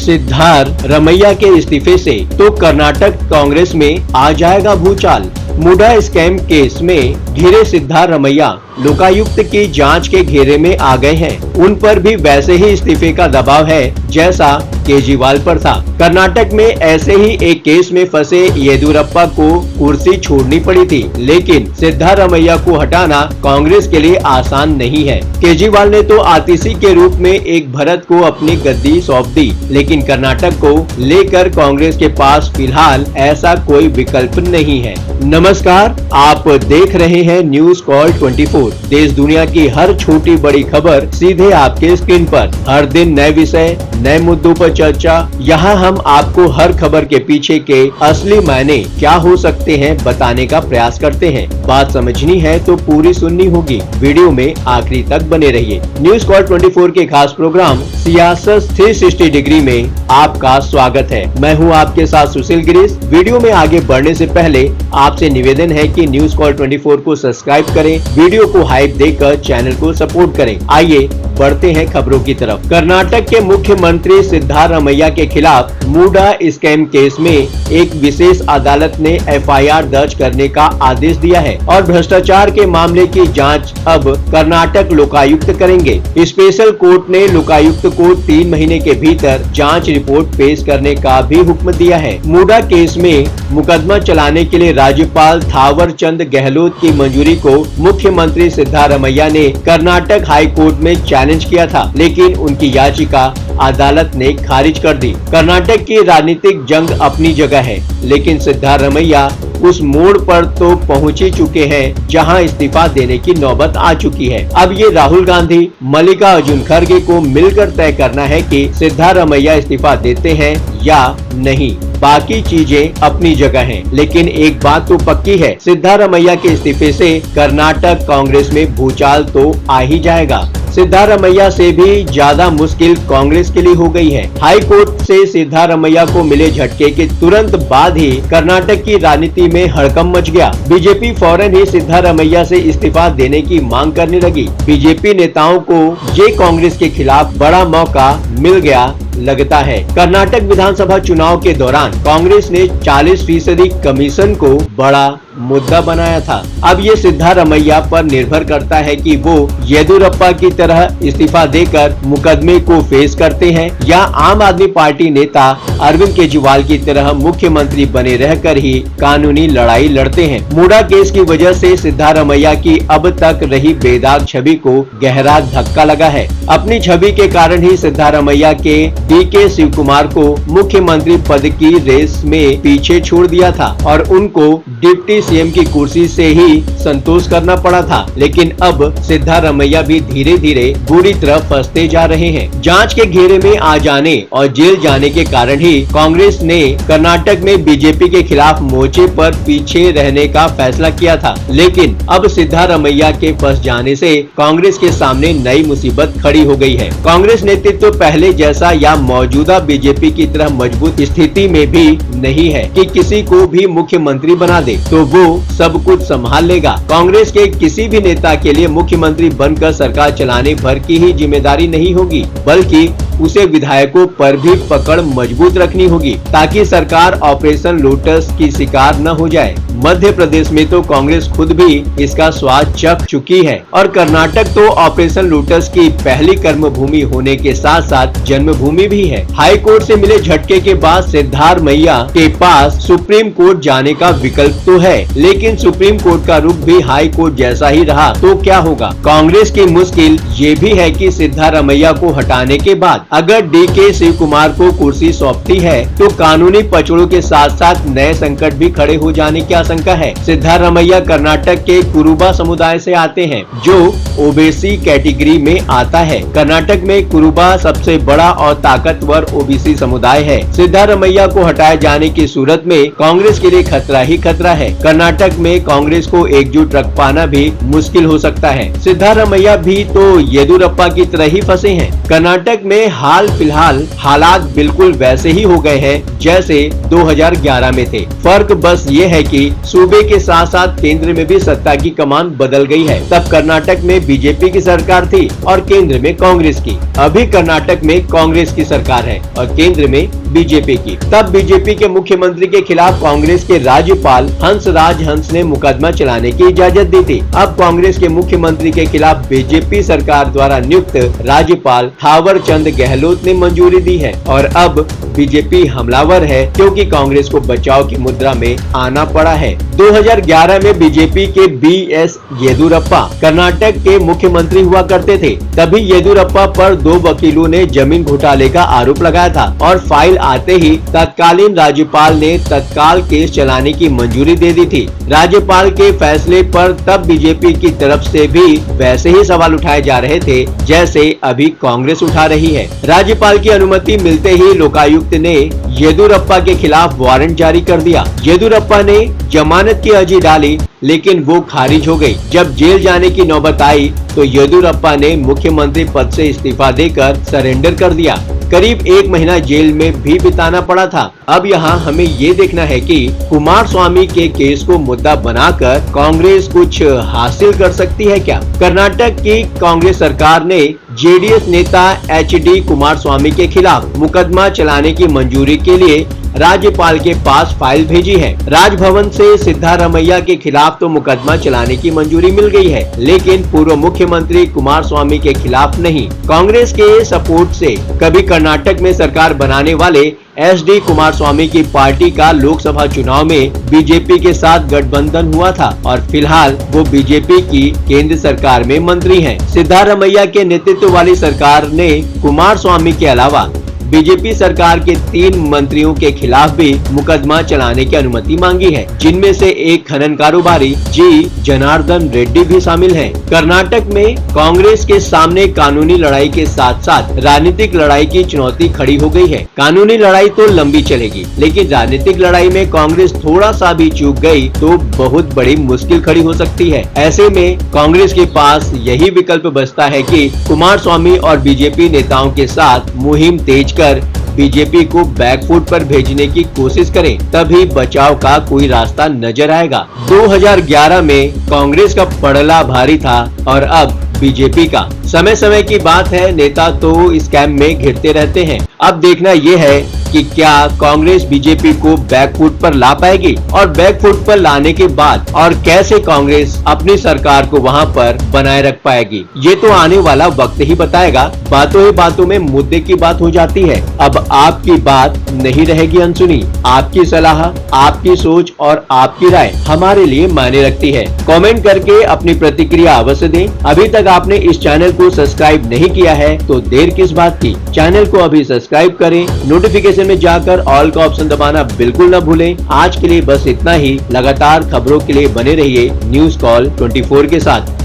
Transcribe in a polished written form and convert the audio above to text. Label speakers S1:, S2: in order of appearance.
S1: सिद्धारमैया के इस्तीफे से तो कर्नाटक कांग्रेस में आ जाएगा भूचाल। मुडा स्कैम केस में घिरे सिद्धारमैया लोकायुक्त की जांच के घेरे में आ गए हैं। उन पर भी वैसे ही इस्तीफे का दबाव है जैसा केजरीवाल पर था। कर्नाटक में ऐसे ही एक केस में फंसे येदियुरप्पा को कुर्सी छोड़नी पड़ी थी, लेकिन सिद्धारमैया को हटाना कांग्रेस के लिए आसान नहीं है। केजरीवाल ने तो आतिशी के रूप में एक भरत को अपनी गद्दी सौंप दी, लेकिन कर्नाटक को लेकर कांग्रेस के पास फिलहाल ऐसा कोई विकल्प नहीं है। नमस्कार, आप देख रहे हैं न्यूज कॉल 24। देश दुनिया की हर छोटी बड़ी खबर सीधे आपके स्क्रीन पर। हर दिन नए विषय, नए मुद्दों पर चर्चा। यहाँ हम आपको हर खबर के पीछे के असली मायने क्या हो सकते हैं बताने का प्रयास करते हैं। बात समझनी है तो पूरी सुननी होगी। वीडियो में आखिरी तक बने रहिए। न्यूज कॉल 24 के खास प्रोग्राम सियासत 360 डिग्री में आपका स्वागत है। मैं हूँ आपके साथ सुशील गिरीश। वीडियो में आगे बढ़ने से पहले आपसे निवेदन है कि न्यूज कॉल 24 को सब्सक्राइब करें, वीडियो को हाइप देकर चैनल को सपोर्ट करें। आइए बढ़ते हैं खबरों की तरफ। कर्नाटक के मुख्यमंत्री सिद्धारमैया के खिलाफ मुडा स्कैम केस में एक विशेष अदालत ने एफआईआर दर्ज करने का आदेश दिया है और भ्रष्टाचार के मामले की जांच अब कर्नाटक लोकायुक्त करेंगे। स्पेशल कोर्ट ने लोकायुक्त को 3 महीने के भीतर जांच रिपोर्ट पेश करने का भी हुक्म दिया है। मुडा केस में मुकदमा चलाने के लिए राज्यपाल थावर चंद गहलोत की मंजूरी को मुख्यमंत्री सिद्धारमैया ने कर्नाटक हाई कोर्ट में चैलेंज किया था, लेकिन उनकी याचिका अदालत ने खारिज कर दी। कर्नाटक की राजनीतिक जंग अपनी जगह है, लेकिन सिद्धारमैया उस मोड़ पर तो पहुंच ही चुके हैं जहां इस्तीफा देने की नौबत आ चुकी है। अब ये राहुल गांधी, मल्लिकार्जुन खड़गे को मिलकर तय करना है कि सिद्धारमैया इस्तीफा देते हैं या नहीं। बाकी चीजें अपनी जगह हैं, लेकिन एक बात तो पक्की है, सिद्धारमैया के इस्तीफे से कर्नाटक कांग्रेस में भूचाल तो आ ही जाएगा। सिद्धारमैया से भी ज्यादा मुश्किल कांग्रेस के लिए हो गई है। हाई कोर्ट से सिद्धारमैया को मिले झटके के तुरंत बाद ही कर्नाटक की राजनीति में हड़कंप मच गया। बीजेपी फौरन ही सिद्धारमैया से इस्तीफा देने की मांग करने लगी। बीजेपी नेताओं को ये कांग्रेस के खिलाफ बड़ा मौका मिल गया लगता है। कर्नाटक विधानसभा चुनाव के दौरान कांग्रेस ने 40% कमीशन को बड़ा मुद्दा बनाया था। अब ये सिद्धारमैया पर निर्भर करता है कि वो येदियुरप्पा की तरह इस्तीफा देकर मुकदमे को फेस करते हैं या आम आदमी पार्टी नेता अरविंद केजरीवाल की तरह मुख्यमंत्री बने रहकर ही कानूनी लड़ाई लड़ते हैं। मुडा केस की वजह से सिद्धारमैया की अब तक रही बेदाग छवि को गहरा धक्का लगा है। अपनी छवि के कारण ही सिद्धारमैया के डीके शिव कुमार को मुख्यमंत्री पद की रेस में पीछे छोड़ दिया था और उनको डिप्टी सीएम की कुर्सी से ही संतोष करना पड़ा था। लेकिन अब सिद्धारमैया भी धीरे धीरे बुरी तरह फंसते जा रहे हैं। जांच के घेरे में आ जाने और जेल जाने के कारण ही कांग्रेस ने कर्नाटक में बीजेपी के खिलाफ मोर्चे पर पीछे रहने का फैसला किया था, लेकिन अब सिद्धारमैया के फंस जाने से कांग्रेस के सामने नई मुसीबत खड़ी हो गई है। कांग्रेस नेतृत्व पहले जैसा या मौजूदा बीजेपी की तरह मजबूत स्थिति में भी नहीं है कि किसी को भी मुख्यमंत्री बना दे तो वो सब कुछ संभाल लेगा। कांग्रेस के किसी भी नेता के लिए मुख्यमंत्री बनकर सरकार चलाने भर की ही जिम्मेदारी नहीं होगी, बल्कि उसे विधायकों पर भी पकड़ मजबूत रखनी होगी ताकि सरकार ऑपरेशन लोटस की शिकार न हो जाए। मध्य प्रदेश में तो कांग्रेस खुद भी इसका स्वाद चख चुकी है और कर्नाटक तो ऑपरेशन लोटस की पहली कर्मभूमि होने के साथ साथ जन्मभूमि भी है। हाई कोर्ट से मिले झटके के बाद सिद्धारमैया के पास सुप्रीम कोर्ट जाने का विकल्प तो है, लेकिन सुप्रीम कोर्ट का रुख भी हाई कोर्ट जैसा ही रहा तो क्या होगा। कांग्रेस की मुश्किल ये भी है कि सिद्धारमैया को हटाने के बाद अगर डीके शिव कुमार को कुर्सी सौंपती है तो कानूनी पचड़ों के साथ साथ नए संकट भी खड़े हो जाने की आशंका है। सिद्धारमैया कर्नाटक के कुरुबा समुदाय से आते हैं जो ओबीसी कैटेगरी में आता है। कर्नाटक में कुरुबा सबसे बड़ा और ताकतवर ओबीसी समुदाय है। सिद्धारमैया को हटाए जाने की सूरत में कांग्रेस के लिए खतरा ही खतरा है। कर्नाटक में कांग्रेस को एकजुट रख पाना भी मुश्किल हो सकता है। सिद्धारमैया भी तो येदियुरप्पा की तरह ही फंसे हैं। कर्नाटक में हाल फिलहाल हालात बिल्कुल वैसे ही हो गए हैं जैसे 2011 में थे। फर्क बस ये है कि सूबे के साथ साथ केंद्र में भी सत्ता की कमान बदल गई है। तब कर्नाटक में बीजेपी की सरकार थी और केंद्र में कांग्रेस की। अभी कर्नाटक में कांग्रेस की सरकार है और केंद्र में बीजेपी की। तब बीजेपी के मुख्यमंत्री के खिलाफ कांग्रेस के राज्यपाल हंसराज हंस ने मुकदमा चलाने की इजाजत दी थी। अब कांग्रेस के मुख्यमंत्री के खिलाफ बीजेपी सरकार द्वारा नियुक्त राज्यपाल थावर चंद गहलोत ने मंजूरी दी है और अब बीजेपी हमलावर है क्योंकि कांग्रेस को बचाव की मुद्रा में आना पड़ा है। 2011 में बीजेपी के BS येदियुरप्पा कर्नाटक के मुख्यमंत्री हुआ करते थे। तभी येदियुरप्पा पर 2 वकीलों ने जमीन घोटाले का आरोप लगाया था और फाइल आते ही तत्कालीन राज्यपाल ने तत्काल केस चलाने की मंजूरी दे दी थी। राज्यपाल के फैसले पर तब बीजेपी की तरफ से भी वैसे ही सवाल उठाए जा रहे थे जैसे अभी कांग्रेस उठा रही है। राज्यपाल की अनुमति मिलते ही लोकायुक्त ने येदियुरप्पा के खिलाफ वारंट जारी कर दिया। येदियुरप्पा ने जमानत की अर्जी डाली लेकिन वो खारिज हो गई। जब जेल जाने की नौबत आई तो येदियुरप्पा ने मुख्यमंत्री पद से इस्तीफा देकर सरेंडर कर दिया। करीब 1 महीना जेल में भी बिताना पड़ा था। अब यहाँ हमें ये देखना है कि कुमारस्वामी के केस को मुद्दा बनाकर कांग्रेस कुछ हासिल कर सकती है क्या? कर्नाटक की कांग्रेस सरकार ने JDS नेता HD कुमारस्वामी के खिलाफ मुकदमा चलाने की मंजूरी के लिए राज्यपाल के पास फाइल भेजी है। राजभवन से सिद्धारमैया के खिलाफ तो मुकदमा चलाने की मंजूरी मिल गई है, लेकिन पूर्व मुख्यमंत्री कुमारस्वामी के खिलाफ नहीं। कांग्रेस के सपोर्ट से कभी कर्नाटक में सरकार बनाने वाले SD कुमारस्वामी की पार्टी का लोकसभा चुनाव में बीजेपी के साथ गठबंधन हुआ था और फिलहाल वो बीजेपी की केंद्र सरकार में मंत्री हैं। सिद्धारमैया के नेतृत्व वाली सरकार ने कुमारस्वामी के अलावा बीजेपी सरकार के 3 मंत्रियों के खिलाफ भी मुकदमा चलाने की अनुमति मांगी है, जिनमें से एक खनन कारोबारी G जनार्दन रेड्डी भी शामिल हैं। कर्नाटक में कांग्रेस के सामने कानूनी लड़ाई के साथ साथ राजनीतिक लड़ाई की चुनौती खड़ी हो गई है। कानूनी लड़ाई तो लंबी चलेगी, लेकिन राजनीतिक लड़ाई में कांग्रेस थोड़ा सा भी चूक गई तो बहुत बड़ी मुश्किल खड़ी हो सकती है। ऐसे में कांग्रेस के पास यही विकल्प बचता है कि कुमारस्वामी और बीजेपी नेताओं के साथ मुहिम तेज कर बीजेपी को बैकफुट पर भेजने की कोशिश करें, तभी बचाव का कोई रास्ता नजर आएगा। 2011 में कांग्रेस का पड़ला भारी था और अब बीजेपी का। समय समय की बात है, नेता तो स्कैम में घिरते रहते हैं। अब देखना ये है कि क्या कांग्रेस बीजेपी को बैकफुट पर ला पाएगी और बैकफुट पर लाने के बाद और कैसे कांग्रेस अपनी सरकार को वहां पर बनाए रख पाएगी, ये तो आने वाला वक्त ही बताएगा। बातों ही बातों में मुद्दे की बात हो जाती है। अब आपकी बात नहीं रहेगी अनसुनी। आपकी सलाह, आपकी सोच और आपकी राय हमारे लिए मायने रखती है। कमेंट करके अपनी प्रतिक्रिया अवश्य दें। अभी तक आपने इस चैनल को सब्सक्राइब नहीं किया है तो देर किस बात की, चैनल को अभी सब्सक्राइब करें। नोटिफिकेशन में जाकर ऑल का ऑप्शन दबाना बिल्कुल न भूलें। आज के लिए बस इतना ही। लगातार खबरों के लिए बने रहिए न्यूज़ कॉल 24 के साथ।